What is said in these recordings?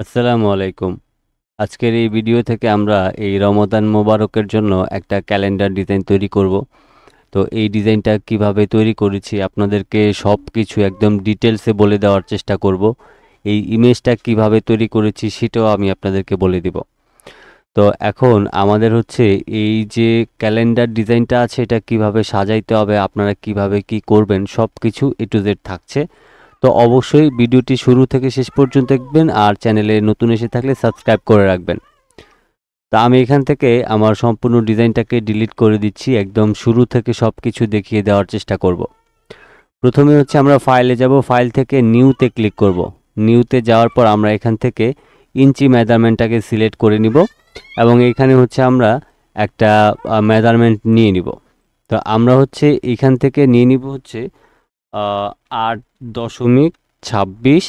আসসালামু আলাইকুম। আজকের এই ভিডিও থেকে আমরা এই রমাদান মোবারকের জন্য একটা ক্যালেন্ডার ডিজাইন তৈরি করব। তো এই ডিজাইনটা কিভাবে তৈরি করেছি আপনাদেরকে সবকিছু একদম ডিটেলসে বলে দেওয়ার চেষ্টা করব। এই ইমেজটা কিভাবে তৈরি করেছি সেটাও আমি আপনাদেরকে বলে দিব। তো এখন আমাদের হচ্ছে এই যে ক্যালেন্ডার ডিজাইনটা আছে এটা কিভাবে সাজাইতে হবে, আপনারা কিভাবে কি করবেন সবকিছু A to Z থাকছে। তো অবশ্যই ভিডিওটি শুরু থেকে শেষ পর্যন্ত দেখবেন আর চ্যানেলে নতুন এসে থাকলে সাবস্ক্রাইব করে রাখবেন। তা আমি এখান থেকে আমার সম্পূর্ণ ডিজাইনটাকে ডিলিট করে দিচ্ছি, একদম শুরু থেকে সব কিছু দেখিয়ে দেওয়ার চেষ্টা করব। প্রথমে হচ্ছে আমরা ফাইলে যাব, ফাইল থেকে নিউতে ক্লিক করব। নিউতে যাওয়ার পর আমরা এখান থেকে ইঞ্চি মেজারমেন্টটাকে সিলেক্ট করে নিব এবং এখানে হচ্ছে আমরা একটা মেজারমেন্ট নিয়ে নিব। তো আমরা হচ্ছে এখান থেকে নিয়ে নিব হচ্ছে 8.26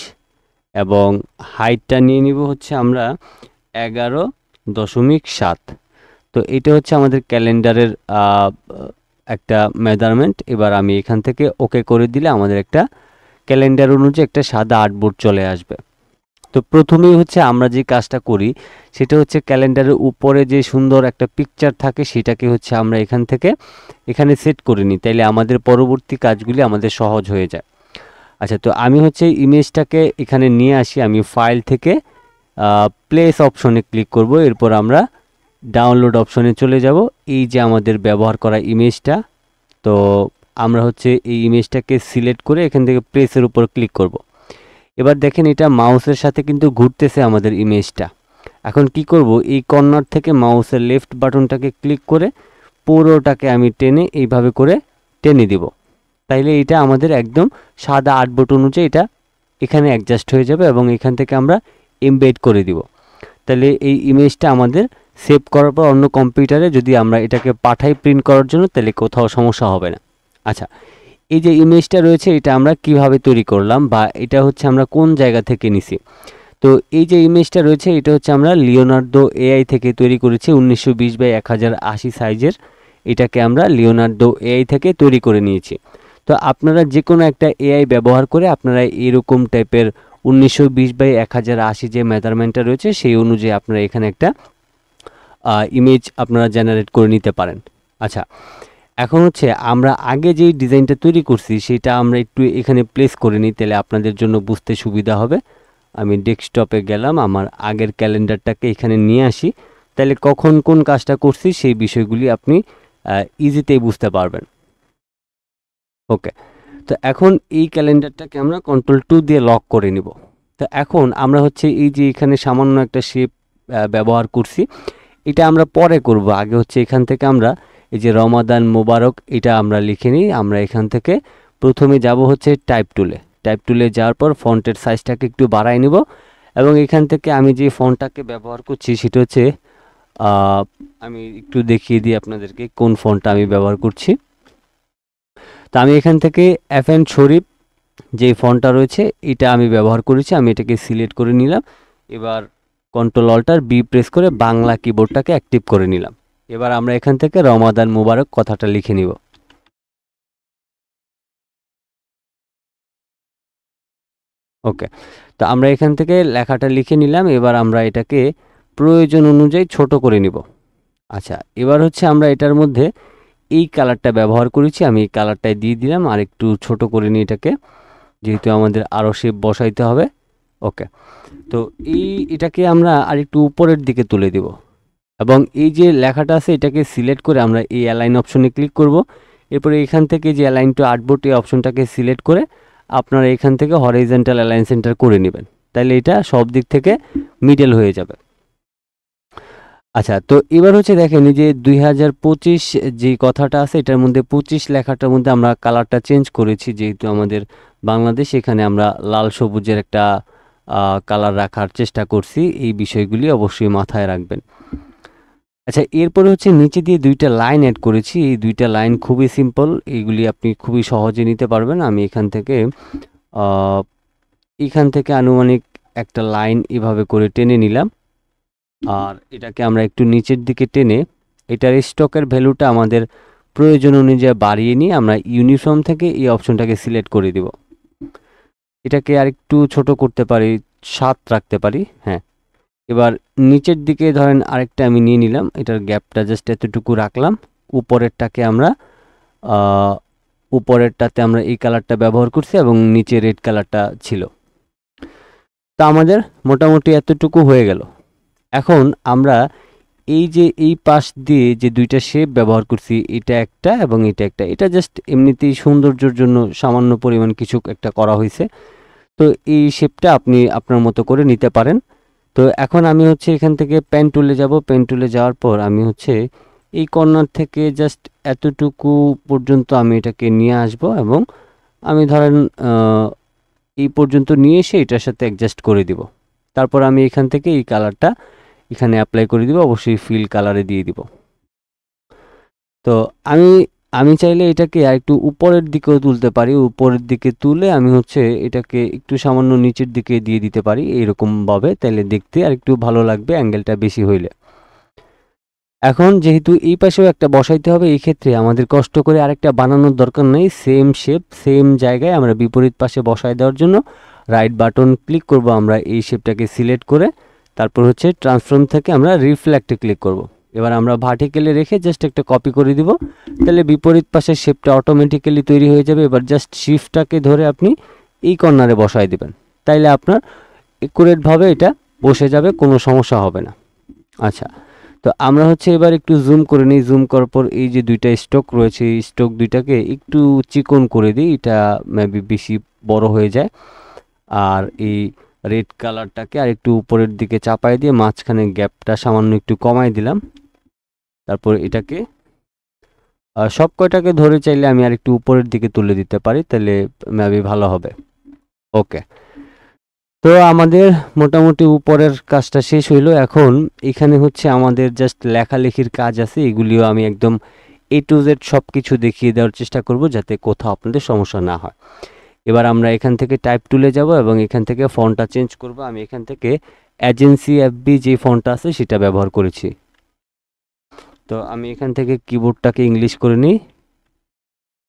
এবং হাইটটা নিয়ে নিব হচ্ছে আমরা 11.7। তো এটা হচ্ছে আমাদের ক্যালেন্ডারের একটা মেজারমেন্ট। এবার আমি এখান থেকে ওকে করে দিলে আমাদের একটা ক্যালেন্ডার অনুযায়ী একটা সাদা আর্টবোর্ড চলে আসবে। তো প্রথমেই হচ্ছে আমরা যে কাজটা করি সেটা হচ্ছে ক্যালেন্ডারের উপরে যে সুন্দর একটা পিকচার থাকে সেটাকে হচ্ছে আমরা এখানে সেট করে নিই, তাইলে আমাদের পরবর্তী কাজগুলি আমাদের সহজ হয়ে যায়। আচ্ছা, তো আমি হচ্ছে ইমেজটাকে এখানে নিয়ে আসি। আমি ফাইল থেকে প্লেস অপশনে ক্লিক করব, এরপর আমরা ডাউনলোড অপশনে চলে যাব। এই যে আমাদের ব্যবহার করা ইমেজটা, তো আমরা হচ্ছে এই ইমেজটাকে সিলেক্ট করে এখান থেকে প্লেসের উপর ক্লিক করব। এবার দেখেন এটা মাউসের সাথে কিন্তু ঘুরতেছে আমাদের ইমেজটা। এখন কি করব, এই কর্নার থেকে মাউসের লেফট বাটনটাকে ক্লিক করে পুরোটাকে আমি টেনে এইভাবে করে টেনে দিব। তাইলে এটা আমাদের একদম সাদা আর্টবোর্ড অনুযায়ী এটা এখানে অ্যাডজাস্ট হয়ে যাবে এবং এখান থেকে আমরা এমবেড করে দিব। তাহলে এই ইমেজটা আমাদের সেভ করার পর অন্য কম্পিউটারে যদি আমরা এটাকে পাঠাই প্রিন্ট করার জন্য, তাহলে কোথাও সমস্যা হবে না। আচ্ছা, এই যে ইমেজটা রয়েছে এটা আমরা কিভাবে তৈরি করলাম বা এটা হচ্ছে আমরা কোন জায়গা থেকে নিছি। তো এই যে ইমেজটা রয়েছে এটা হচ্ছে আমরা লিওনার্দো এআই থেকে তৈরি করেছি, 1920x1080 সাইজের। এটাকে আমরা লিওনার্দো এআই থেকে তৈরি করে নিয়েছি। তো আপনারা যে কোনো একটা এআই ব্যবহার করে আপনারা এরকম টাইপের 1920x1080 যে মেজারমেন্টটা রয়েছে সেই অনুযায়ী আপনারা এখানে একটা ইমেজ আপনারা জেনারেট করে নিতে পারেন। আচ্ছা, এখন হচ্ছে আমরা আগে যেই ডিজাইনটা তৈরি করছি সেটা আমরা একটু এখানে প্লেস করে নিই, তাহলে আপনাদের জন্য বুঝতে সুবিধা হবে। আমি ডেস্কটপে গেলাম, আমার আগের ক্যালেন্ডারটাকে এখানে নিয়ে আসি, তাহলে কখন কোন কাজটা করছি সেই বিষয়গুলি আপনি ইজিতেই বুঝতে পারবেন। ওকে, তো এখন এই ক্যালেন্ডারটাকে আমরা Ctrl+2 দিয়ে লক করে নিব। তো এখন আমরা হচ্ছে এই যে এখানে সামান্য একটা শেপ ব্যবহার করছি, এটা আমরা পরে করব। আগে হচ্ছে এখান থেকে আমরা এই যে রমাদান মোবারক এটা আমরা লিখে নিই। আমরা এখান থেকে প্রথমে যাব হচ্ছে টাইপ টুলে যাওয়ার পর ফন্টের সাইজটাকে একটু বাড়াই নিব এবং এখান থেকে আমি যে ফন্টটাকে ব্যবহার করছি সেটা হচ্ছে আমি একটু দেখিয়ে দিই আপনাদেরকে কোন ফন্টটা আমি ব্যবহার করছি। তো আমি এখান থেকে FN শরীফ যে ফন্টটা রয়েছে এটা আমি ব্যবহার করেছি, আমি এটাকে সিলেক্ট করে নিলাম। এবার Ctrl+Alt+B প্রেস করে বাংলা কিবোর্ডটাকে অ্যাক্টিভ করে নিলাম। এবার আমরা এখান থেকে রমাদান মোবারক কথাটা লিখে নিব। ওকে, তো আমরা এখান থেকে লেখাটা লিখে নিলাম। এবার আমরা এটাকে প্রয়োজন অনুযায়ী ছোট করে নিব। আচ্ছা, এবার হচ্ছে আমরা এটার মধ্যে এই কালারটা ব্যবহার করেছি, আমি এই কালারটাই দিয়ে দিলাম আর একটু ছোট করে নিই এটাকে, যেহেতু আমাদের আরও শেপ বসাইতে হবে। ওকে, তো এটাকে আমরা আর একটু উপরের দিকে তুলে দেব এবং এই যে লেখাটা আছে এটাকে সিলেক্ট করে আমরা এই অ্যালাইন অপশনে ক্লিক করব। এরপরে এখান থেকে যে অ্যালাইন টু আর্টবোর্ড এই অপশনটাকে সিলেক্ট করে আপনারা এখান থেকে হরাইজন্টাল অ্যালাইন সেন্টার করে নেবেন, তাহলে এটা সব দিক থেকে মিডল হয়ে যাবে। আচ্ছা, তো এবার হচ্ছে দেখেন এই যে 2025 যে কথাটা আছে এটার মধ্যে 25 লেখাটার মধ্যে আমরা কালারটা চেঞ্জ করেছি, যেহেতু আমাদের বাংলাদেশ এখানে আমরা লাল সবুজের একটা কালার রাখার চেষ্টা করছি। এই বিষয়গুলি অবশ্যই মাথায় রাখবেন। আচ্ছা, এরপরে হচ্ছে নিচে দিয়ে দুইটা লাইন অ্যাড করেছি। এই দুইটা লাইন খুবই সিম্পল, এইগুলি আপনি খুবই সহজে নিতে পারবেন। আমি এখান থেকে আনুমানিক একটা লাইন এভাবে করে টেনে নিলাম আর এটাকে আমরা একটু নিচের দিকে টেনে এটার স্টকের ভ্যালুটা আমাদের প্রয়োজন অনুযায়ী বাড়িয়ে নিয়ে আমরা ইউনিফর্ম থেকে এই অপশনটাকে সিলেক্ট করে দিব। এটাকে আর একটু ছোট করতে পারি, 7 রাখতে পারি। হ্যাঁ, এবার নিচের দিকে ধরেন আরেকটা আমি নিয়ে নিলাম, এটার গ্যাপটা জাস্ট এতটুকু রাখলাম। উপরেরটাকে আমরা উপরেরটাতে আমরা এই কালারটা ব্যবহার করছি এবং নিচে রেড কালারটা ছিল। তা আমাদের মোটামুটি এতটুকু হয়ে গেল। এখন আমরা এই যে এই পাশ দিয়ে যে দুইটা শেপ ব্যবহার করছি, এটা একটা এবং এটা একটা, এটা জাস্ট এমনিতেই সৌন্দর্যের জন্য সামান্য পরিমাণ কিছু একটা করা হয়েছে। তো এই শেপটা আপনি আপনার মতো করে নিতে পারেন। তো এখন আমি হচ্ছে এখান থেকে পেন টুলে যাব। পেন টুলে যাওয়ার পর আমি হচ্ছে এই কর্নার থেকে জাস্ট এতটুকু পর্যন্ত আমি এটাকে নিয়ে আসব এবং আমি ধরেন এই পর্যন্ত নিয়ে এসে এটার সাথে অ্যাডজাস্ট করে দিব। তারপর আমি এখান থেকে এই কালারটা এখানে অ্যাপ্লাই করে দিব, অবশ্যই ফিল কালারে দিয়ে দিব। তো আমি আমি চাইলে এটাকে আরেকটু উপরের দিকেও তুলতে পারি। উপরের দিকে তুলে আমি হচ্ছে এটাকে একটু সামান্য নিচের দিকে দিয়ে দিতে পারি এইরকমভাবে, তাইলে দেখতে আরেকটু ভালো লাগবে অ্যাঙ্গেলটা বেশি হইলে। এখন যেহেতু এই পাশেও একটা বসাইতে হবে, এই ক্ষেত্রে আমাদের কষ্ট করে আরেকটা বানানোর দরকার নেই। সেম শেপ সেম জায়গায় আমরা বিপরীত পাশে বসায় দেওয়ার জন্য রাইট বাটন ক্লিক করব আমরা এই শেপটাকে সিলেক্ট করে, তারপর হচ্ছে ট্রান্সফর্ম থেকে আমরা রিফ্লেক্টে ক্লিক করব। এবার আমরা ভার্টিক্যালে রেখে জাস্ট একটা কপি করে দিব, তাহলে বিপরীত পাশের শেপটা অটোমেটিক্যালি তৈরি হয়ে যাবে। এবার জাস্ট শিফটটাকে ধরে আপনি এই কর্নারে বসায় দিবেন, তাইলে আপনার একুরেটভাবে এটা বসে যাবে, কোনো সমস্যা হবে না। আচ্ছা, তো আমরা হচ্ছে এবার একটু জুম করে নিই। জুম করার পর এই যে দুইটা স্ট্রোক রয়েছে, এই স্ট্রোক দুইটাকে একটু চিকন করে দিই, এটা মেবি বেশি বড় হয়ে যায়। আর এই রেড কালারটাকে আর একটু উপরের দিকে চাপাই দিয়ে মাঝখানে গ্যাপটা সামান্য একটু কমাই দিলাম। তারপর এটাকে সব কয়টাকে ধরে চাইলে আমি আর একটু উপরের দিকে তুলে দিতে পারি, তাহলে মেবি ভালো হবে। ওকে, তো আমাদের মোটামুটি উপরের কাজটা শেষ হইলো। এখন এখানে হচ্ছে আমাদের জাস্ট লেখালেখির কাজ আছে, এগুলিও আমি একদম A to Z সব কিছু দেখিয়ে দেওয়ার চেষ্টা করব যাতে কোথাও আপনাদের সমস্যা না হয়। এবার আমরা এখান থেকে টাইপ টুলে যাব এবং এখান থেকে ফন্টটা চেঞ্জ করব। আমি এখান থেকে এজেন্সি এফবি যে ফন্টটা আছে সেটা ব্যবহার করেছি। তো আমি এখান থেকে কিবোর্ডটাকে ইংলিশ করে নিই।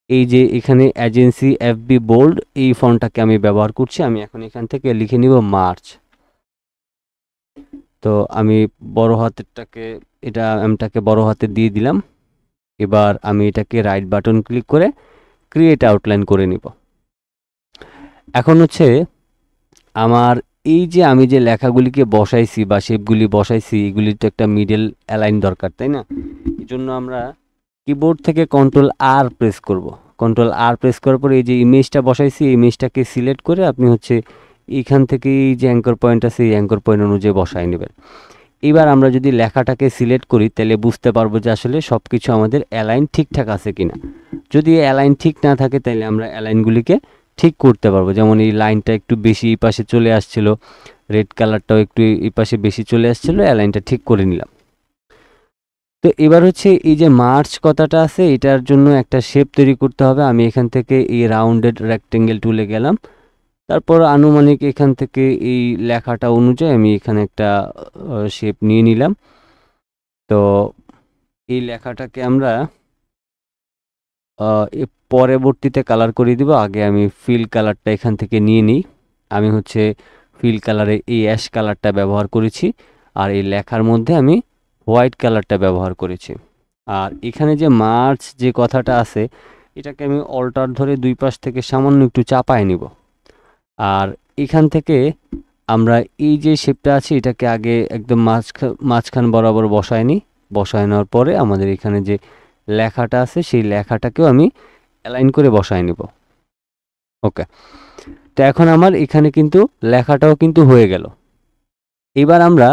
এই যে এখানে এজেন্সি এফবি বোল্ড, এই ফন্টটাকে আমি ব্যবহার করছি। আমি এখন এখান থেকে লিখে নিব মার্চ। তো আমি বড় হাতেরটাকে এমটাকে বড় হাতে দিয়ে দিলাম। এবার আমি এটাকে রাইট বাটন ক্লিক করে ক্রিয়েট আউটলাইন করে নিব। এখন হচ্ছে আমার এই যে আমি যে লেখাগুলিকে বসাইছি বা শেপগুলি বসাইছি, এগুলির তো একটা মিডল অ্যালাইন দরকার, তাই না? এই জন্য আমরা কিবোর্ড থেকে কন্ট্রোল আর প্রেস করব। কন্ট্রোল আর প্রেস করার পরে এই যে ইমেজটা বসাইছি, এই ইমেজটাকে সিলেক্ট করে আপনি হচ্ছে এইখান থেকে এই যে অ্যাঙ্কর পয়েন্ট আছে এই অ্যাঙ্কর পয়েন্ট অনুযায়ী বসায় নেবেন। এবার আমরা যদি লেখাটাকে সিলেক্ট করি তাহলে বুঝতে পারবো যে আসলে সব কিছু আমাদের অ্যালাইন ঠিকঠাক আছে কিনা। যদি অ্যালাইন ঠিক না থাকে তাহলে আমরা অ্যালাইনগুলিকে ঠিক করতে পারবো। যেমন এই লাইনটা একটু বেশি এই পাশে চলে আসছিল, রেড কালারটাও একটু এই পাশে বেশি চলে আসছিল, অ্যালাইনটা ঠিক করে নিলাম। তো এবার হচ্ছে এই যে মার্চ কথাটা আছে, এটার জন্য একটা শেপ তৈরি করতে হবে। আমি এখান থেকে এই রাউন্ডেড রেক্টেঙ্গেল টুলে গেলাম, তারপর আনুমানিক এখান থেকে এই লেখাটা অনুযায়ী আমি এখানে একটা শেপ নিয়ে নিলাম। তো এই লেখাটাকে আমরা পরবর্তীতে কালার করে দিব। আগে আমি ফিল কালারটা এখান থেকে নিয়ে নিই। আমি হচ্ছে ফিল কালারে এই অ্যাশ কালারটা ব্যবহার করেছি, আর এই লেখার মধ্যে আমি হোয়াইট কালারটা ব্যবহার করেছি। আর এখানে যে মার্চ যে কথাটা আছে, এটাকে আমি অল্টার ধরে দুই পাশ থেকে সামান্য একটু চাপায় নিব। আর এখান থেকে আমরা এই যে শেপটা আছে এটাকে আগে একদম মাঝখান বরাবর বসায় নিই। বসায় নেওয়ার পরে আমাদের এখানে যে লেখাটা আছে সেই লেখাটাকেও আমি অ্যালাইন করে বসায় নিব। ওকে, তো এখন আমার এখানে কিন্তু লেখাটাও কিন্তু হয়ে গেল। এবার আমরা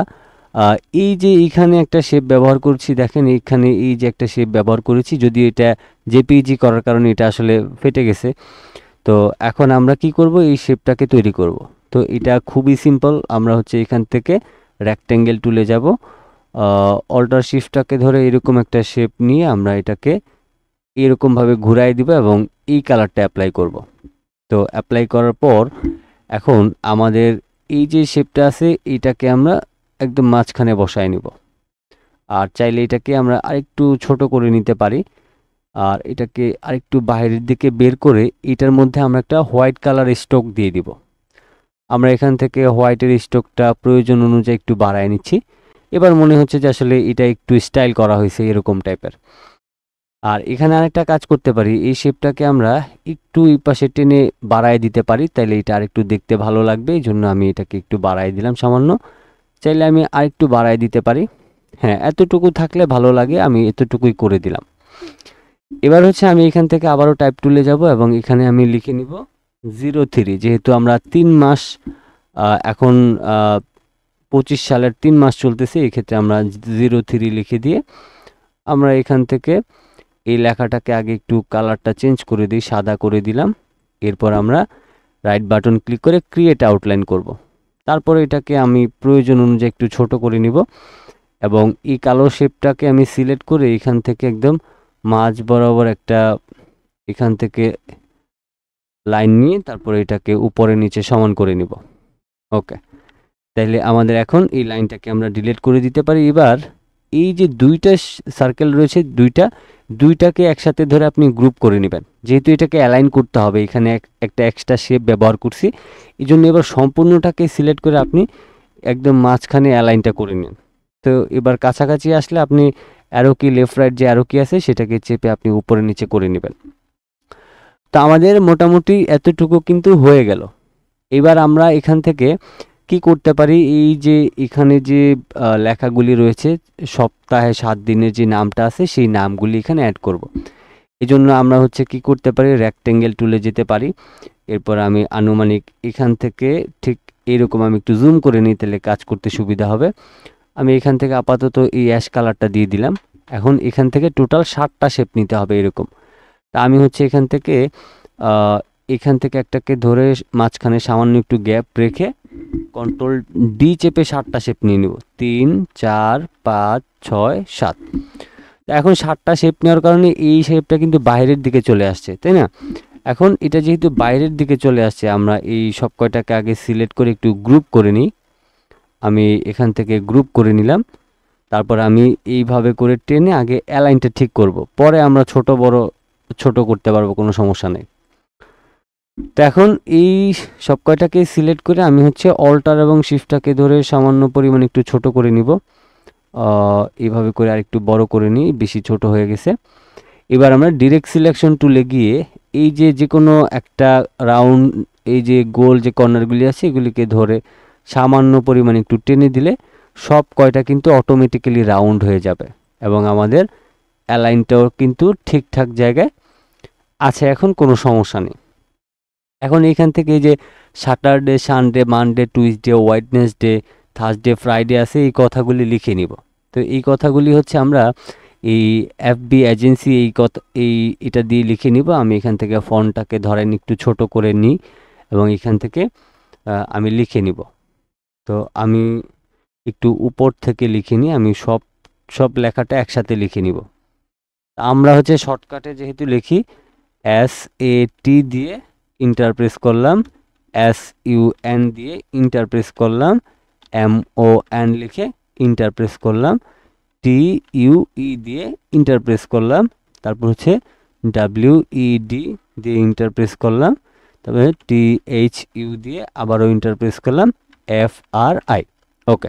এই যে এইখানে একটা শেপ ব্যবহার করছি, দেখেন এইখানে এই যে একটা শেপ ব্যবহার করেছি, যদি এটা জেপিজি করার কারণে এটা আসলে ফেটে গেছে। তো এখন আমরা কি করব, এই শেপটাকে তৈরি করব। তো এটা খুবই সিম্পল। আমরা হচ্ছে এখান থেকে রেক্টেঙ্গেল টুলে যাব, অল্টার শিফটটাকে ধরে এরকম একটা শেপ নিয়ে আমরা এটাকে এরকমভাবে ঘুরাই দিব এবং এই কালারটা অ্যাপ্লাই করব। তো অ্যাপ্লাই করার পর এখন আমাদের এই যে শেপটা আছে এইটাকে আমরা একদম মাঝখানে বসায় নিব। আর চাইলে এটাকে আমরা আরেকটু ছোট করে নিতে পারি, আর এটাকে আরেকটু বাইরের দিকে বের করে এটার মধ্যে আমরা একটা হোয়াইট কালার স্ট্রোক দিয়ে দিব। আমরা এখান থেকে হোয়াইটের স্ট্রোকটা প্রয়োজন অনুযায়ী একটু বাড়ায় নিচ্ছি। এবার মনে হচ্ছে যে আসলে এটা একটু স্টাইল করা হয়েছে এরকম টাইপের। আর এখানে আরেকটা কাজ করতে পারি, এই শেপটাকে আমরা একটু এই পাশে টেনে বাড়ায় দিতে পারি, তাইলে এটা আরেকটু দেখতে ভালো লাগবে। এই জন্য আমি এটাকে একটু বাড়ায় দিলাম সামান্য। চাইলে আমি আরেকটু বাড়ায় দিতে পারি। হ্যাঁ, এতটুকু থাকলে ভালো লাগে, আমি এতটুকুই করে দিলাম। এবার হচ্ছে আমি এখান থেকে আবারও টাইপ টুলে যাব এবং এখানে আমি লিখে নিব 03, যেহেতু আমরা 3 মাস এখন 25 সালের 3 মাস চলতেছে, এক্ষেত্রে আমরা 03 লিখে দিয়ে আমরা এখান থেকে এই লেখাটাকে আগে একটু কালারটা চেঞ্জ করে দিই, সাদা করে দিলাম। এরপর আমরা রাইট বাটন ক্লিক করে ক্রিয়েট আউটলাইন করব। তারপরে এটাকে আমি প্রয়োজন অনুযায়ী একটু ছোট করে নিব এবং এই কালো শেপটাকে আমি সিলেক্ট করে এখান থেকে একদম মাঝ বরাবর একটা এখান থেকে লাইন নিয়ে তারপরে এটাকে উপরে নিচে সমান করে নিব। ওকে, তাইলে আমাদের এখন এই লাইনটাকে আমরা ডিলিট করে দিতে পারি। এবার এই যে দুইটা সার্কেল রয়েছে, দুইটাকে একসাথে ধরে আপনি গ্রুপ করে নেবেন। যেহেতু এটাকে অ্যালাইন করতে হবে, এখানে একটা এক্সট্রা শেপ ব্যবহার করছি, এই জন্য এবার সম্পূর্ণটাকে সিলেক্ট করে আপনি একদম মাঝখানে অ্যালাইনটা করে নিন। তো এবার কাছাকাছি আসলে আপনি অ্যারো কি, লেফট রাইট যে অ্যারো কি আছে সেটাকে চেপে আপনি উপরে নিচে করে নেবেন। তো আমাদের মোটামুটি এতটুকু কিন্তু হয়ে গেল। এবার আমরা এখান থেকে কি করতে পারি, এই যে এখানে যে লেখাগুলি রয়েছে, সপ্তাহে 7 দিনের যে নামটা আছে সেই নামগুলি এখানে অ্যাড করব। এই জন্য আমরা হচ্ছে কি করতে পারি, রেক্টেঙ্গেল টুলে যেতে পারি। এরপর আমি আনুমানিক এখান থেকে ঠিক এইরকম আমি একটু জুম করে নিই, তাহলে কাজ করতে সুবিধা হবে। আমি এখান থেকে আপাতত এই অ্যাশ কালারটা দিয়ে দিলাম। এখন এখান থেকে টোটাল 7টা শেপ নিতে হবে এরকম। তা আমি হচ্ছে এখান থেকে একটাকে ধরে মাঝখানে সামান্য একটু গ্যাপ রেখে কন্ট্রোল ডি চেপে 7টা শেপ নিয়ে নেব। 3, 4, 5, 6, 7। এখন 7টা শেপ নেওয়ার কারণে এই শেপটা কিন্তু বাইরের দিকে চলে আসছে, তাই না? এখন এটা যেহেতু বাইরের দিকে চলে আসছে, আমরা এই সব কয়টাকে আগে সিলেক্ট করে একটু গ্রুপ করে নিই। আমি এখান থেকে গ্রুপ করে নিলাম। তারপর আমি এইভাবে করে টেনে আগে অ্যালাইনটা ঠিক করব, পরে আমরা ছোট করতে পারবো, কোনো সমস্যা নেই। তো এখন এই সব কয়টাকে সিলেক্ট করে আমি হচ্ছে অল্টার এবং শিফটটাকে ধরে সামান্য পরিমাণ একটু ছোট করে নিব। এইভাবে করে আরেকটু বড় করে নিই, বেশি ছোট হয়ে গেছে। এবার আমরা ডিরেক্ট সিলেকশন টুলে গিয়ে এই যে কোনো একটা রাউন্ড, এই যে গোল যে কর্নারগুলি আছে এগুলিকে ধরে সামান্য পরিমাণ একটু টেনে দিলে সব কয়টা কিন্তু অটোমেটিক্যালি রাউন্ড হয়ে যাবে এবং আমাদের অ্যালাইনটাও কিন্তু ঠিকঠাক জায়গায় আছে, এখন কোনো সমস্যা নেই। এখন এইখান থেকে এই যে Saturday, Sunday, Monday, Tuesday, Wednesday, Thursday, Friday আছে, এই কথাগুলি লিখে নিব। তো এই কথাগুলি হচ্ছে আমরা এই এফবি এজেন্সি এটা দিয়ে লিখে নিব। আমি এখান থেকে ফন্টটাকে ধরেন একটু ছোট করে নিই এবং এখান থেকে আমি লিখে নিব। তো আমি একটু উপর থেকে লিখে নিই, আমি সব লেখাটা একসাথে লিখে নিব। আমরা হচ্ছে শর্টকাটে যেহেতু লিখি, SAT দিয়ে ইন্টার প্রেস করলাম, SUN দিয়ে ইন্টার প্রেস করলাম, MON লিখে ইন্টার প্রেস করলাম, TUE দিয়ে ইন্টার প্রেস করলাম, তারপর হচ্ছে WED দিয়ে ইন্টার প্রেস করলাম, তারপরে THU দিয়ে আবারও ইন্টার প্রেস করলাম, FRI। ওকে,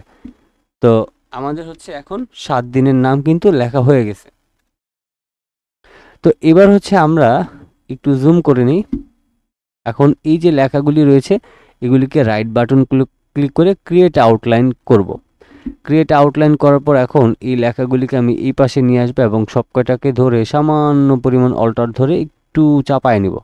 তো আমাদের হচ্ছে এখন 7 দিনের নাম কিন্তু লেখা হয়ে গেছে। তো এবার হচ্ছে আমরা একটু জুম করে নিই। এখন এই যে লেখাগুলি রয়েছে এগুলিকে রাইট বাটন ক্লিক করে ক্রিয়েট আউটলাইন করব। ক্রিয়েট আউটলাইন করার পর এখন এই লেখাগুলিকে আমি এই পাশে নিয়ে আসবো এবং সব কয়টাকে ধরে সামান্য পরিমাণ অল্টার ধরে একটু চাপায় নিব।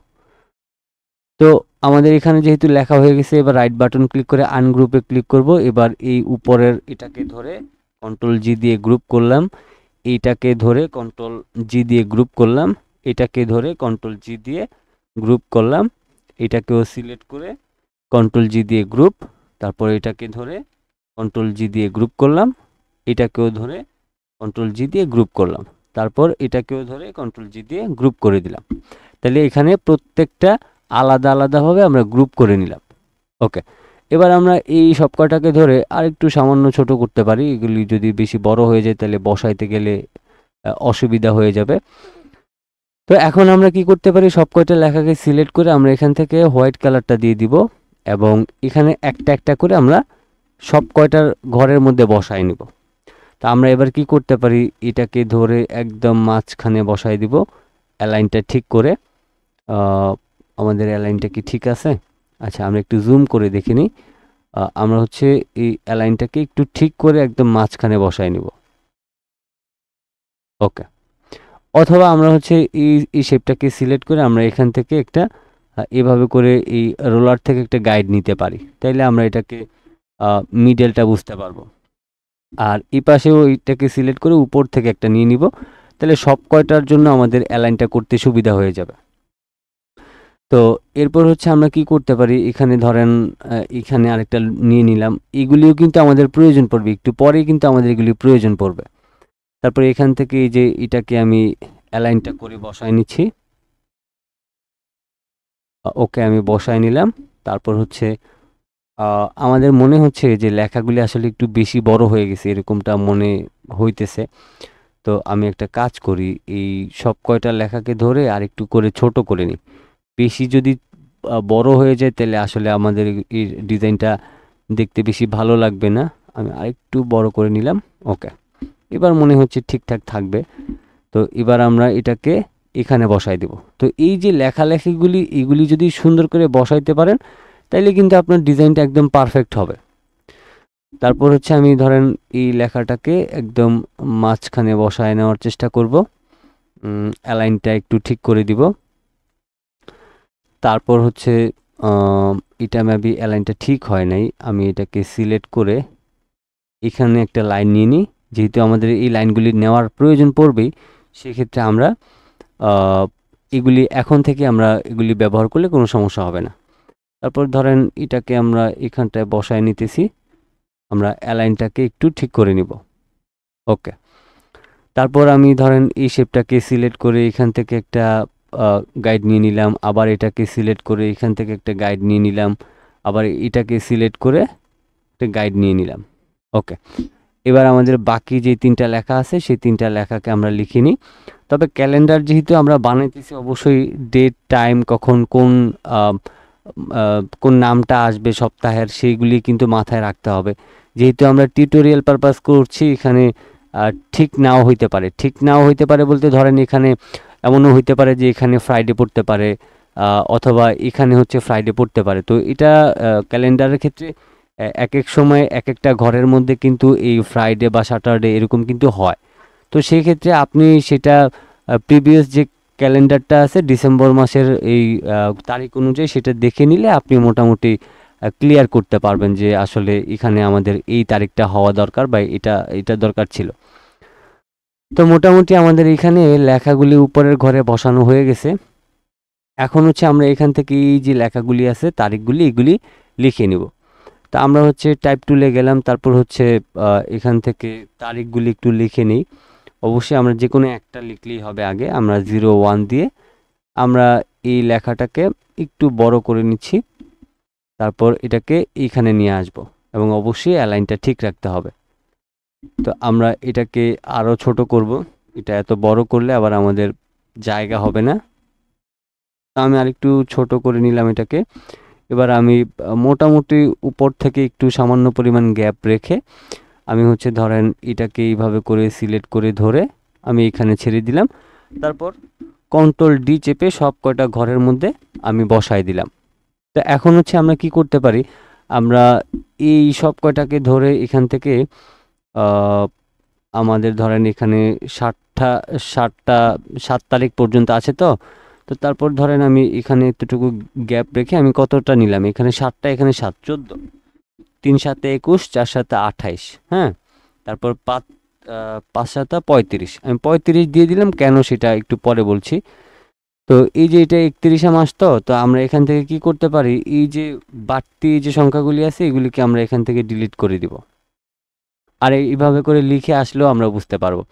তো আমাদের এখানে যেহেতু লেখা হয়ে গেছে, এবার রাইট বাটন ক্লিক করে আনগ্রুপে ক্লিক করব। এবার এই উপরের এটাকে ধরে কন্ট্রোল জি দিয়ে গ্রুপ করলাম, এইটাকে ধরে কন্ট্রোল জি দিয়ে গ্রুপ করলাম, এটাকে ধরে কন্ট্রোল জি দিয়ে গ্রুপ করলাম, এটাকেও সিলেক্ট করে কন্ট্রোল জি দিয়ে গ্রুপ, তারপর এটাকে ধরে কন্ট্রোল জি দিয়ে গ্রুপ করলাম, এটাকেও ধরে কন্ট্রোল জি দিয়ে গ্রুপ করলাম, তারপর এটাকেও ধরে কন্ট্রোল জি দিয়ে গ্রুপ করে দিলাম। তাহলে এখানে প্রত্যেকটা আলাদা আলাদাভাবে আমরা গ্রুপ করে নিলাম। ওকে, এবার আমরা এই সব কটাকে ধরে আরেকটু সামান্য ছোট করতে পারি। এগুলি যদি বেশি বড় হয়ে যায় তাহলে বসাইতে গেলে অসুবিধা হয়ে যাবে। তো এখন আমরা কি করতে পারি, সব কয়টা লেখাকে সিলেক্ট করে আমরা এখান থেকে হোয়াইট কালারটা দিয়ে দিব এবং এখানে একটা একটা করে আমরা সব কয়টার ঘরের মধ্যে বসায় নিব। তা আমরা এবার কি করতে পারি, এটাকে ধরে একদম মাঝখানে বসায় দিব অ্যালাইনটা ঠিক করে। আমাদের অ্যালাইনটা কি ঠিক আছে? আচ্ছা, আমরা একটু জুম করে দেখে নিই। আমরা হচ্ছে এই অ্যালাইনটাকে একটু ঠিক করে একদম মাঝখানে বসায় নিব। ওকে। অথবা আমরা হচ্ছে এই শেপটাকে সিলেক্ট করে আমরা এখান থেকে একটা এভাবে করে এই রোলার থেকে একটা গাইড নিতে পারি, তাইলে আমরা এটাকে মিডলটা বুঝতে পারবো। আর এই পাশেও এইটাকে সিলেক্ট করে উপর থেকে একটা নিয়ে নিব, তাহলে সব কয়টার জন্য আমাদের অ্যালাইনটা করতে সুবিধা হয়ে যাবে। তো এরপর হচ্ছে আমরা কি করতে পারি, এখানে ধরেন এখানে আরেকটা নিয়ে নিলাম, এগুলিও কিন্তু আমাদের প্রয়োজন পড়বে, একটু পরেই কিন্তু আমাদের এগুলি প্রয়োজন পড়বে। তারপর এখান থেকে এই যে এটাকে আমি অ্যালাইনটা করে বসায় নিচ্ছি। ওকে, আমি বসায় নিলাম। তারপর হচ্ছে আমাদের মনে হচ্ছে যে লেখাগুলি আসলে একটু বেশি বড় হয়ে গেছে, এরকমটা মনে হইতেছে। তো আমি একটা কাজ করি, এই সব কয়টা লেখাকে ধরে আর একটু করে ছোট করে নিই। বেশি যদি বড় হয়ে যায় তাহলে আসলে আমাদের এই ডিজাইনটা দেখতে বেশি ভালো লাগবে না। আমি আরেকটু বড় করে নিলাম। ওকে, এবার মনে হচ্ছে ঠিকঠাক থাকবে। তো এবার আমরা এটাকে এখানে বসাই দেব। তো এই যে লেখালেখিগুলি, এগুলি যদি সুন্দর করে বসাইতে পারেন তাইলে কিন্তু আপনার ডিজাইনটা একদম পারফেক্ট হবে। তারপর হচ্ছে আমি ধরেন এই লেখাটাকে একদম মাঝখানে বসায় নেওয়ার চেষ্টা করব, অ্যালাইনটা একটু ঠিক করে দিব। তারপর হচ্ছে এটা মেবি অ্যালাইনটা ঠিক হয় নাই, আমি এটাকে সিলেক্ট করে এখানে একটা লাইন নিয়ে নিই। যেহেতু আমাদের এই লাইনগুলি নেওয়ার প্রয়োজন পড়বেই, সেক্ষেত্রে আমরা এগুলি এখন থেকে আমরা এগুলি ব্যবহার করলে কোনো সমস্যা হবে না। তারপর ধরেন এটাকে আমরা এখানটায় বসায় নিতেছি, আমরা অ্যালাইনটাকে একটু ঠিক করে নিব। ওকে, তারপর আমি ধরেন এই শেপটাকে সিলেক্ট করে এখান থেকে একটা গাইড নিয়ে নিলাম, আবার এটাকে সিলেক্ট করে এখান থেকে একটা গাইড নিয়ে নিলাম, আবার এটাকে সিলেক্ট করে একটা গাইড নিয়ে নিলাম। ওকে, এবার আমাদের বাকি যে তিনটা লেখা আছে সেই তিনটা লেখাকে আমরা লিখে নিই। তবে ক্যালেন্ডার যেহেতু আমরা বানাইতেছি, অবশ্যই ডেট টাইম কখন কোন নামটা আসবে সপ্তাহের, সেইগুলি কিন্তু মাথায় রাখতে হবে। যেহেতু আমরা টিউটোরিয়াল পারপাস করছি, এখানে ঠিক নাও হইতে পারে। ঠিক নাও হইতে পারে বলতে ধরেন এখানে এমনও হইতে পারে যে এখানে ফ্রাইডে পড়তে পারে, অথবা এখানে হচ্ছে ফ্রাইডে পড়তে পারে। তো এটা ক্যালেন্ডারের ক্ষেত্রে এক এক সময় এক একটা ঘরের মধ্যে কিন্তু এই ফ্রাইডে বা স্যাটারডে এরকম কিন্তু হয়। তো সেই ক্ষেত্রে আপনি সেটা প্রিভিয়াস যে ক্যালেন্ডারটা আছে ডিসেম্বর মাসের এই তারিখ অনুযায়ী সেটা দেখে নিলে আপনি মোটামুটি ক্লিয়ার করতে পারবেন যে আসলে এখানে আমাদের এই তারিখটা হওয়া দরকার বা এটা দরকার ছিল। তো মোটামুটি আমাদের এখানে লেখাগুলি উপরের ঘরে বসানো হয়ে গেছে। এখন হচ্ছে আমরা এখান থেকে এই যে লেখাগুলি আছে তারিখগুলি, এগুলি লিখে নিব। তা আমরা হচ্ছে টাইপ টুলে গেলাম, তারপর হচ্ছে এখান থেকে তারিখগুলি একটু লিখে নিই। অবশ্যই আমরা যে কোনো একটা লিখলেই হবে। আগে আমরা 01 দিয়ে আমরা এই লেখাটাকে একটু বড় করে নিচ্ছি, তারপর এটাকে এইখানে নিয়ে আসব এবং অবশ্যই অ্যালাইনটা ঠিক রাখতে হবে। তো আমরা এটাকে আরও ছোট করব, এটা এত বড় করলে আবার আমাদের জায়গা হবে না। তো আমি আরেকটু ছোট করে নিলাম এটাকে। এবার আমি মোটামুটি উপর থেকে একটু সামান্য পরিমাণ গ্যাপ রেখে আমি হচ্ছে ধরেন এটাকে এইভাবে করে সিলেক্ট করে ধরে আমি এখানে ছেড়ে দিলাম। তারপর কন্ট্রোল ডি চেপে সব কয়টা ঘরের মধ্যে আমি বসাই দিলাম। তো এখন হচ্ছে আমরা কি করতে পারি, আমরা এই সব কয়টাকে ধরে এখান থেকে আমাদের ধরেন এখানে 7 তারিখ পর্যন্ত আছে। তো তো তারপর ধরেন আমি এখানে এতটুকু গ্যাপ রেখে আমি কতটা নিলাম, এখানে 7টা, এখানে 7, 14, 3 7 21, 4 7 28, হ্যাঁ। তারপর 5 7 35, আমি 35 দিয়ে দিলাম, কেন সেটা একটু পরে বলছি। তো এই যে এটা 31 মাস, তো তো আমরা এখান থেকে কি করতে পারি, এই যে বাড়তি যে সংখ্যাগুলি আছে এগুলিকে আমরা এখান থেকে ডিলিট করে দিব। আর এইভাবে করে লিখে আসলেও আমরা বুঝতে পারবো।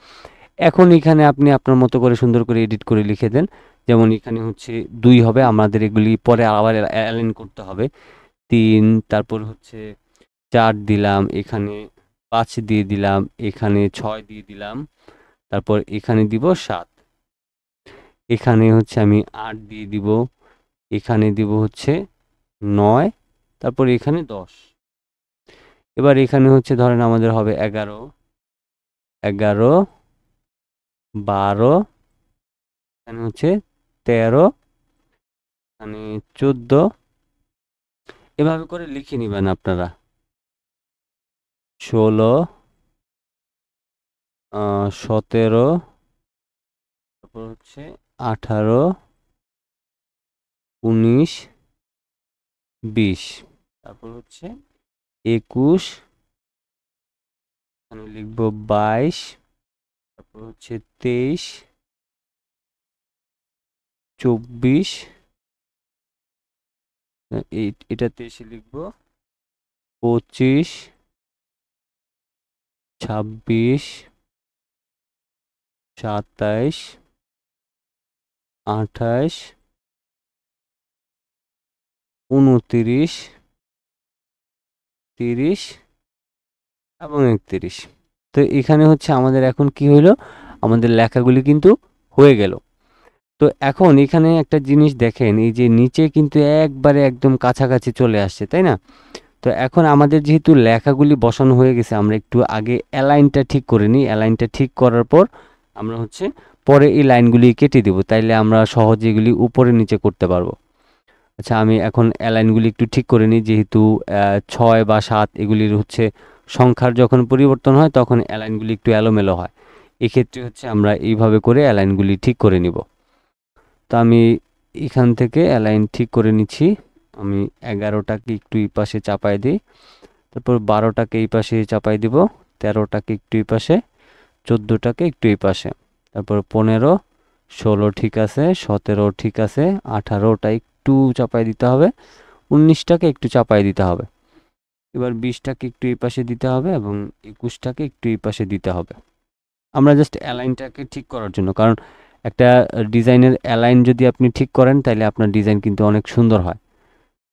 এখন এখানে আপনি আপনার মতো করে সুন্দর করে এডিট করে লিখে দেন। যেমন এখানে হচ্ছে 2 হবে, আমাদের এগুলি পরে আবার অ্যালাইন করতে হবে। 3, তারপর হচ্ছে 4 দিলাম, এখানে 5 দিয়ে দিলাম, এখানে 6 দিয়ে দিলাম, তারপর এখানে দিব 7, এখানে হচ্ছে আমি 8 দিয়ে দিব, এখানে দিব হচ্ছে 9, তারপর এখানে 10। এবার এখানে হচ্ছে ধরেন আমাদের হবে 11, 12, এখানে হচ্ছে 13, এখানে 14। এভাবে করে লিখে নিবেন আপনারা। 16, 17, তারপর হচ্ছে 18, 19, 20, তারপর হচ্ছে 21, এখানে লিখবো 22, তারপর হচ্ছে 23, 24, এটাতে এসে লিখবো 25, 26, 27, 28, 29, 30 এবং 31। তো এখানে হচ্ছে আমাদের এখন কি হইলো, আমাদের লেখাগুলি কিন্তু হয়ে গেল। তো এখন এখানে একটা জিনিস দেখেন, এই যে নিচে কিন্তু একবারে একদম কাছাকাছি চলে আসছে, তাই না? তো এখন আমাদের যেহেতু লেখাগুলি বসানো হয়ে গেছে, আমরা একটু আগে অ্যালাইনটা ঠিক করে নিই। অ্যালাইনটা ঠিক করার পর আমরা হচ্ছে পরে এই লাইনগুলি কেটে দেব, তাইলে আমরা সহজে এগুলি উপরে নিচে করতে পারবো। আচ্ছা, আমি এখন অ্যালাইনগুলি একটু ঠিক করে নিই, যেহেতু 6 বা 7 এগুলির হচ্ছে সংখ্যার যখন পরিবর্তন হয় তখন অ্যালাইনগুলি একটু এলোমেলো হয়। এক্ষেত্রে হচ্ছে আমরা এইভাবে করে অ্যালাইনগুলি ঠিক করে নিব। তো আমি এখান থেকে অ্যালাইন ঠিক করে নিচ্ছি। আমি 11টাকে একটু এই পাশে চাপাই দিই, তারপর 12টাকে এই পাশে চাপাই দিব, 13টাকে একটু এই পাশে, 14টাকে একটু এই পাশে, তারপর 15, 16 ঠিক আছে, 17 ঠিক আছে, 18টা একটু চাপাই দিতে হবে, 19টাকে একটু চাপাই দিতে হবে। এবার 20টাকে একটু এই পাশে দিতে হবে এবং 21টাকে একটু এই পাশে দিতে হবে। আমরা জাস্ট অ্যালাইনটাকে ঠিক করার জন্য, কারণ একটা ডিজাইনের অ্যালাইন যদি আপনি ঠিক করেন তাহলে আপনার ডিজাইন কিন্তু অনেক সুন্দর হয়।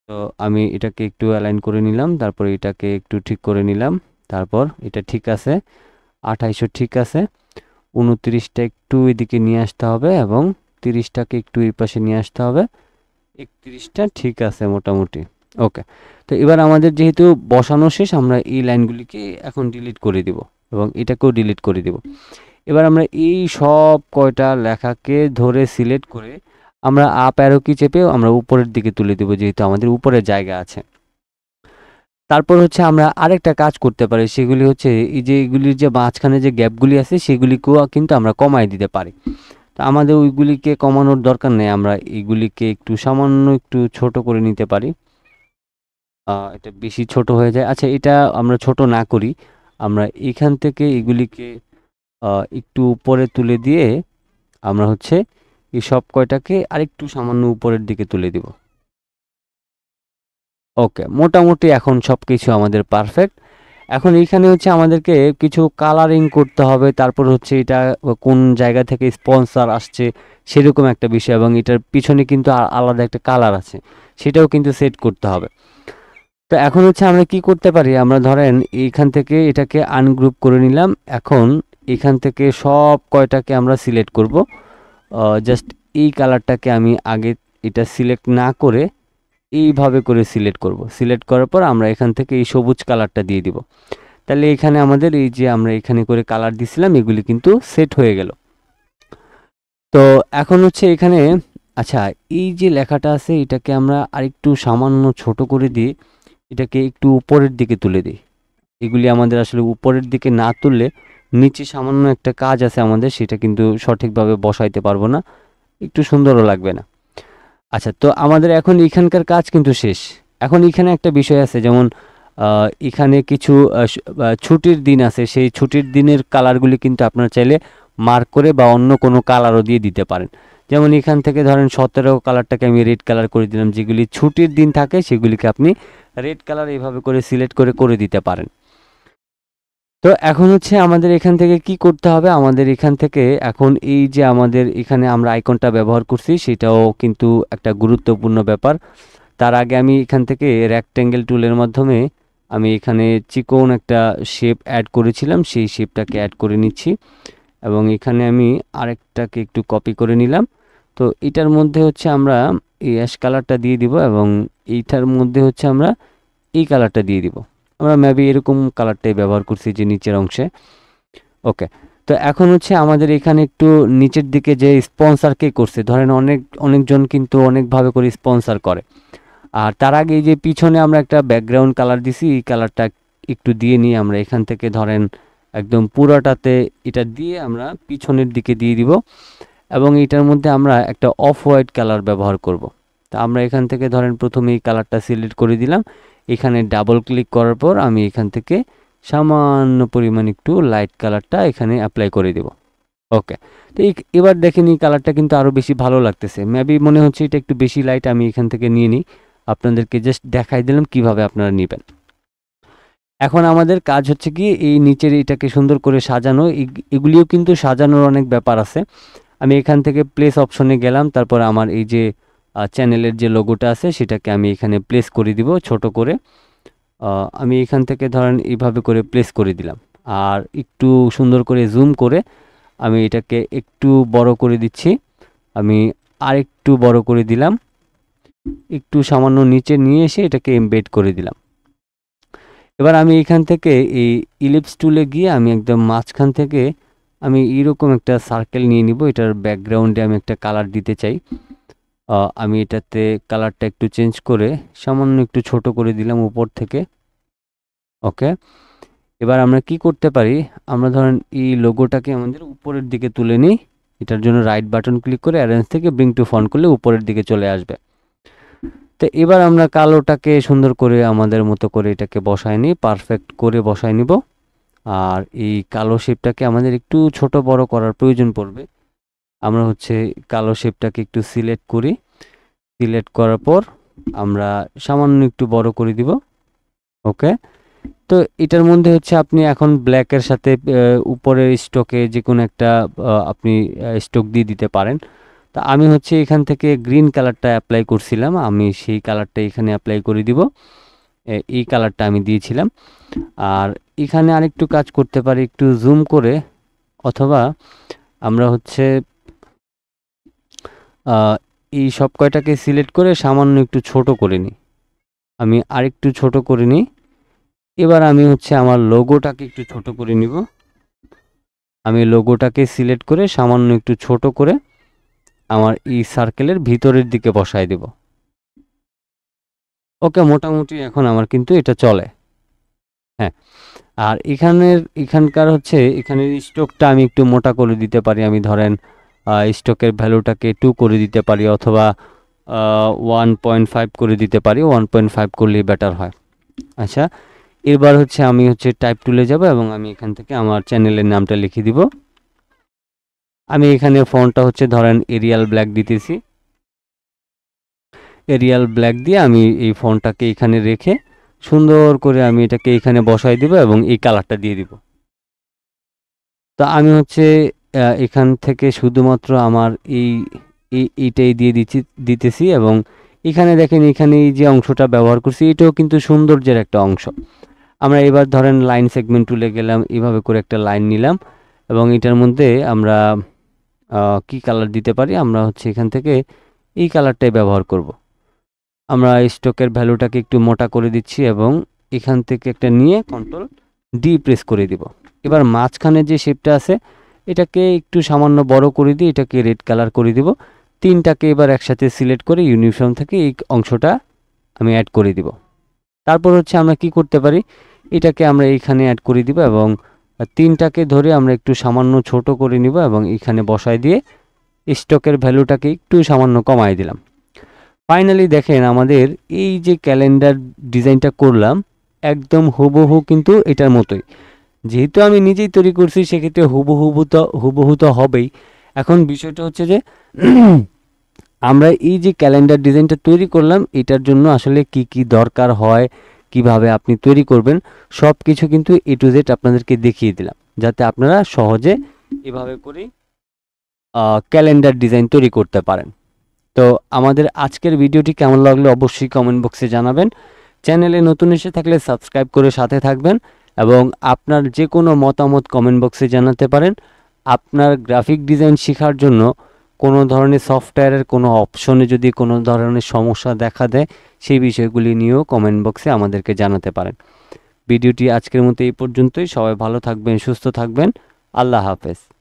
তো আমি এটাকে একটু অ্যালাইন করে নিলাম, তারপর এটাকে একটু ঠিক করে নিলাম, তারপর এটা ঠিক আছে, 2800 ঠিক আছে, 29টা একটু এদিকে নিয়ে আসতে হবে এবং 30টাকে একটু এই পাশে নিয়ে আসতে হবে, 31টা ঠিক আছে মোটামুটি। ওকে। তো এবার আমাদের যেহেতু বসানো শেষ, আমরা এই লাইনগুলিকে এখন ডিলিট করে দিব এবং এটাকেও ডিলিট করে দিব। এবার আমরা এই সব কয়টা লেখাকে ধরে সিলেক্ট করে আমরা আপ অ্যারো কি চেপে আমরা উপরের দিকে তুলে দেব, যেহেতু আমাদের উপরে জায়গা আছে। তারপর হচ্ছে আমরা আরেকটা কাজ করতে পারি, সেগুলি হচ্ছে এই যে এগুলির যে মাঝখানে যে গ্যাপগুলি আছে সেগুলিকেও কিন্তু আমরা কমায় দিতে পারি। তো আমাদের ওইগুলিকে কমানোর দরকার নেই, আমরা এইগুলিকে একটু সামান্য একটু ছোট করে নিতে পারি। এটা বেশি ছোট হয়ে যায়। আচ্ছা, এটা আমরা ছোট না করি, আমরা এখান থেকে এগুলিকে একটু উপরে তুলে দিয়ে আমরা হচ্ছে এই সব কয়টাকে আরেকটু সামান্য উপরের দিকে তুলে দিব। ওকে, মোটামুটি এখন সব কিছু আমাদের পারফেক্ট। এখন এইখানে হচ্ছে আমাদেরকে কিছু কালারিং করতে হবে, তারপর হচ্ছে এটা কোন জায়গা থেকে স্পন্সর আসছে সেরকম একটা বিষয়, এবং এটার পিছনে কিন্তু আলাদা একটা কালার আছে, সেটাও কিন্তু সেট করতে হবে। তো এখন হচ্ছে আমরা কি করতে পারি, আমরা ধরেন এইখান থেকে এটাকে আনগ্রুপ করে নিলাম। এখন এখান থেকে সব কয়টাকে আমরা সিলেক্ট করব। জাস্ট এই কালারটাকে আমি আগে এটা সিলেক্ট না করে এইভাবে করে সিলেক্ট করব। সিলেক্ট করার পর আমরা এখান থেকে এই সবুজ কালারটা দিয়ে দিব। তাহলে এখানে আমাদের এই যে আমরা এখানে করে কালার দিছিলাম এগুলি কিন্তু সেট হয়ে গেল। তো এখন হচ্ছে এখানে, আচ্ছা, এই যে লেখাটা আছে এটাকে আমরা আরেকটু সামান্য ছোট করে দিয়ে এটাকে একটু উপরের দিকে তুলে দিই। এগুলি আমাদের আসলে উপরের দিকে না তুললে নিচে সামান্য একটা কাজ আছে আমাদের, সেটা কিন্তু সঠিকভাবে বসাইতে পারবো না, একটু সুন্দরও লাগবে না। আচ্ছা, তো আমাদের এখন এখানকার কাজ কিন্তু শেষ। এখন এখানে একটা বিষয় আছে, যেমন এখানে কিছু ছুটির দিন আছে, সেই ছুটির দিনের কালারগুলি কিন্তু আপনারা চাইলে মার্ক করে বা অন্য কোনো কালারও দিয়ে দিতে পারেন। যেমন এখান থেকে ধরেন 17 কালারটাকে আমি রেড কালার করে দিলাম, যেগুলি ছুটির দিন থাকে সেগুলিকে আপনি রেড কালার এইভাবে করে সিলেক্ট করে করে দিতে পারেন। তো এখন হচ্ছে আমাদের এখান থেকে কি করতে হবে, আমাদের এখান থেকে এখন এই যে আমাদের এখানে আমরা আইকনটা ব্যবহার করছি সেটাও কিন্তু একটা গুরুত্বপূর্ণ ব্যাপার। তার আগে আমি এখান থেকে রেক্ট্যাঙ্গেল টুলের মাধ্যমে আমি এখানে চিকন একটা শেপ অ্যাড করেছিলাম, সেই শেপটাকে অ্যাড করে নিচ্ছি এবং এখানে আমি আরেকটাকে একটু কপি করে নিলাম। তো এটার মধ্যে হচ্ছে আমরা এই অ্যাশ কালারটা দিয়ে দিব এবং এইটার মধ্যে হচ্ছে আমরা এই কালারটা দিয়ে দিব। আমরা মেবি এরকম কালারটাই ব্যবহার করছি যে নিচের অংশে। ওকে, তো এখন হচ্ছে আমাদের এখানে একটু নিচের দিকে যে স্পন্সর কে করছে, ধরেন অনেকজন কিন্তু অনেকভাবে করে স্পন্সর করে। আর তার আগে এই যে পিছনে আমরা একটা ব্যাকগ্রাউন্ড কালার দিছি, এই কালারটা একটু দিয়ে নিই আমরা এখান থেকে, ধরেন একদম পুরোটাতে এটা দিয়ে আমরা পিছনের দিকে দিয়ে দিব এবং এটার মধ্যে আমরা একটা অফ হোয়াইট কালার ব্যবহার করব। তা আমরা এখান থেকে ধরেন প্রথমে এই কালারটা সিলেক্ট করে দিলাম, এখানে ডাবল ক্লিক করার পর আমি এখান থেকে সামান্য পরিমাণ একটু লাইট কালারটা এখানে অ্যাপ্লাই করে দেব। ওকে, তো এবার দেখেন এই কালারটা কিন্তু আরও বেশি ভালো লাগতেছে। মেবি মনে হচ্ছে এটা একটু বেশি লাইট, আমি এখান থেকে নিয়ে নিই, আপনাদেরকে জাস্ট দেখাই দিলাম কিভাবে আপনারা নেবেন। এখন আমাদের কাজ হচ্ছে কি এই নিচের এটাকে সুন্দর করে সাজানো, এগুলিও কিন্তু সাজানোর অনেক ব্যাপার আছে। আমি এখান থেকে প্লেস অপশনে গেলাম, তারপর আমার এই যে চ্যানেলের যে লোগোটা আছে সেটাকে আমি এখানে প্লেস করে দিব ছোট করে। আমি এখান থেকে ধরেন এইভাবে করে প্লেস করে দিলাম, আর একটু সুন্দর করে জুম করে আমি এটাকে একটু বড় করে দিচ্ছি। আমি আরেকটু বড় করে দিলাম, একটু সামান্য নিচে নিয়ে এসে এটাকে এমবেড করে দিলাম। এবার আমি এখান থেকে এই ইলিপস টুলে গিয়ে আমি একদম মাঝখান থেকে আমি এরকম একটা সার্কেল নিয়ে নিব। এটার ব্যাকগ্রাউন্ডে আমি একটা কালার দিতে চাই। আমি এটাতে কালারটা একটু চেঞ্জ করে সামান্য একটু ছোট করে দিলাম উপর থেকে। ওকে, এবার আমরা কি করতে পারি, আমরা ধরেন এই লোগোটাকে আমাদের উপরের দিকে তুলে নিই। এটার জন্য রাইট বাটন ক্লিক করে অ্যারেঞ্জ থেকে ব্রিং টু ফ্রন্ট করলে উপরের দিকে চলে আসবে। তো এবার আমরা কালোটাকে সুন্দর করে আমাদের মতো করে এটাকে বসায় নিই, পারফেক্ট করে বসায় নিব। আর এই কালো শেপটাকে আমাদের একটু ছোট বড় করার প্রয়োজন পড়বে। আমরা হচ্ছে কালো শেপটাকে একটু সিলেক্ট করি, সিলেক্ট করার পর আমরা সামান্য একটু বড় করে দিব। ওকে, তো এটার মধ্যে হচ্ছে আপনি এখন ব্ল্যাকের সাথে উপরের স্টকে যে কোনো একটা আপনি স্টক দিয়ে দিতে পারেন। তা আমি হচ্ছে এখান থেকে গ্রিন কালারটা অ্যাপ্লাই করছিলাম, আমি সেই কালারটা এখানে অ্যাপ্লাই করে দিব। এই কালারটা আমি দিয়েছিলাম। আর এখানে আরেকটু কাজ করতে পারি, একটু জুম করে, অথবা আমরা হচ্ছে এই সব কয়টাকে সিলেক্ট করে সামান্য একটু ছোট করে নিই। আমি আরেকটু ছোট করে নিই। এবার আমি হচ্ছে আমার লোগোটাকে একটু ছোট করে নিব। আমি লোগোটাকে সিলেক্ট করে সামান্য একটু ছোট করে আমার এই সার্কেলের ভিতরের দিকে বসায় দেব। ওকে, মোটামুটি এখন আমার কিন্তু এটা চলে। হ্যাঁ, আর এখানকার হচ্ছে এখানের স্টকটা আমি একটু মোটা করে দিতে পারি। আমি ধরেন স্টকের ভ্যালুটাকে 2 করে দিতে পারি, অথবা 1.5 করে দিতে পারি। 1.5 করলেই বেটার হয়। আচ্ছা, এবার হচ্ছে আমি হচ্ছে টাইপ টুলে যাব এবং আমি এখান থেকে আমার চ্যানেলের নামটা লিখে দিব। আমি এখানে ফন্টটা হচ্ছে ধরেন এরিয়াল ব্ল্যাক দিতেছি। এরিয়াল ব্ল্যাক দিয়ে আমি এই ফন্টটাকে এখানে রেখে সুন্দর করে আমি এটাকে এখানে বসাই দিব এবং এই কালারটা দিয়ে দিব। তো আমি হচ্ছে এখান থেকে শুধুমাত্র আমার এইটাই দিয়ে দিতেছি এবং এখানে দেখেন এখানে এই যে অংশটা ব্যবহার করছি এটাও কিন্তু সৌন্দর্যের একটা অংশ। আমরা এবার ধরেন লাইন সেগমেন্ট টুলে গেলাম, এইভাবে করে একটা লাইন নিলাম এবং এটার মধ্যে আমরা কি কালার দিতে পারি, আমরা হচ্ছে এখান থেকে এই কালারটাই ব্যবহার করব। আমরা স্টকের ভ্যালুটাকে একটু মোটা করে দিচ্ছি এবং এখান থেকে একটা নিয়ে কন্ট্রোল ডি প্রেস করে দিব। এবার মাঝখানে যে শেপটা আছে এটাকে একটু সামান্য বড় করে দিয়ে এটাকে রেড কালার করে দিব। তিনটাকে এবার একসাথে সিলেক্ট করে ইউনিফর্ম থেকে এই অংশটা আমি অ্যাড করে দিব। তারপর হচ্ছে আমরা কি করতে পারি, এটাকে আমরা এইখানে অ্যাড করে দিব এবং তিনটাকে ধরে আমরা একটু সামান্য ছোট করে নিব এবং এখানে বসায় দিয়ে স্টকের ভ্যালুটাকে একটু সামান্য কমাই দিলাম। ফাইনালি দেখেন আমাদের এই যে ক্যালেন্ডার ডিজাইনটা করলাম একদম হুবহু কিন্তু এটার মতোই। যেহেতু আমি নিজেই তৈরি করছি সেক্ষেত্রে হুবহু তো হবেই। এখন বিষয়টা হচ্ছে যে আমরা এই যে ক্যালেন্ডার ডিজাইনটা তৈরি করলাম এটার জন্য আসলে কি কি দরকার হয়, কিভাবে আপনি তৈরি করবেন, সব কিছু কিন্তু A to Z আপনাদেরকে দেখিয়ে দিলাম, যাতে আপনারা সহজে এভাবে করে ক্যালেন্ডার ডিজাইন তৈরি করতে পারেন। তো আমাদের আজকের ভিডিওটি কেমন লাগলো অবশ্যই কমেন্ট বক্সে জানাবেন। চ্যানেলে নতুন এসে থাকলে সাবস্ক্রাইব করে সাথে থাকবেন এবং আপনার যে কোনো মতামত কমেন্ট বক্সে জানাতে পারেন। আপনার গ্রাফিক ডিজাইন শেখার জন্য কোনো ধরনের সফটওয়্যারের কোনো অপশনে যদি কোনো ধরনের সমস্যা দেখা দেয়, সেই বিষয়গুলি নিয়েও কমেন্ট বক্সে আমাদেরকে জানাতে পারেন। ভিডিওটি আজকের মতো এই পর্যন্তই। সবাই ভালো থাকবেন, সুস্থ থাকবেন। আল্লাহ হাফেজ।